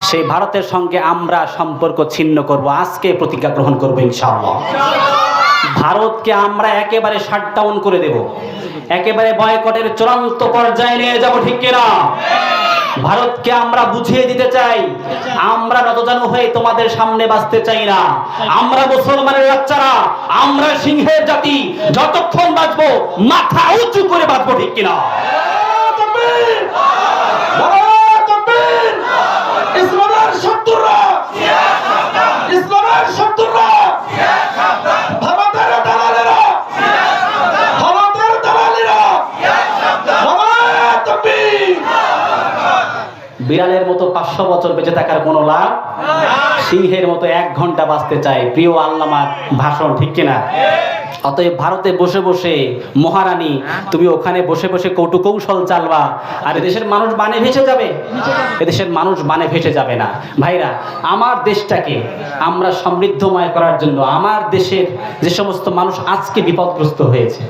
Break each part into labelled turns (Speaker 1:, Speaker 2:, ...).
Speaker 1: সেই ভারতের সঙ্গে আমরা সম্পর্ক ছিন্ন করব। আজকে প্রতিজ্ঞা গ্রহণ করব ইনশাআল্লাহ। ভারতকে আমরা একেবারে শাটডাউন করে দেব, একেবারে বয়কটের চূড়ান্ত পর্যায়ে নিয়ে যাব, ঠিক কিনা? ভারতকে আমরা বুঝিয়ে দিতে চাই, আমরা নতজানু হয়ে তোমাদের সামনে বাঁচতে চাই না। আমরা মুসলমানের বাচ্চারা, আমরা সিংহের জাতি, যতক্ষণ বাঁচবো মাথা উঁচু করে বাঁচবো, ঠিক কিনা?
Speaker 2: ইসলামের শত্রুরা, ইসলামের শত্রুরা, ভারতের দালালেরা, ভারতের দালালেরা,
Speaker 1: বিড়ালের মতো 500 বছর বেঁচে থাকার কোনো লাভ, সিংহের মতো 1 ঘন্টা বাঁচতে চায়। প্রিয় আল্লামার ভাষণ, ঠিক কিনা? অতএব ভারতে বসে বসে মহারানী তুমি ওখানে বসে বসে কৌটু কৌশল চালবা, আর এদেশের মানুষ বানে ভেসে যাবে। এদেশের মানুষ বানে ভেসে যাবে না। ভাইরা, আমার দেশটাকে আমরা সমৃদ্ধময় করার জন্য আমার দেশের যে সমস্ত মানুষ আজকে বিপদগ্রস্ত হয়েছে,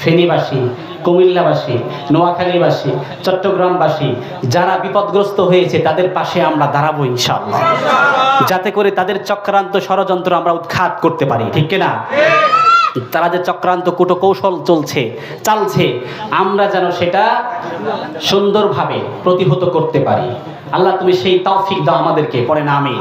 Speaker 1: ফেনীবাসী, কুমিল্লাবাসী, নোয়াখালীবাসী, চট্টগ্রামবাসী, যারা বিপদগ্রস্ত হয়েছে তাদের পাশে আমরা দাঁড়াবো ইনশাআল্লাহ, যাতে করে তাদের চক্রান্ত ষড়যন্ত্র আমরা উৎখাত করতে পারি, ঠিক কিনা? তারা যে চক্রান্ত কৌশল চালছে, আমরা যেন সেটা সুন্দরভাবে প্রতিহত করতে পারি। আল্লাহ তুমি সেই তৌফিক দাও আমাদেরকে, পড়েন আমিন।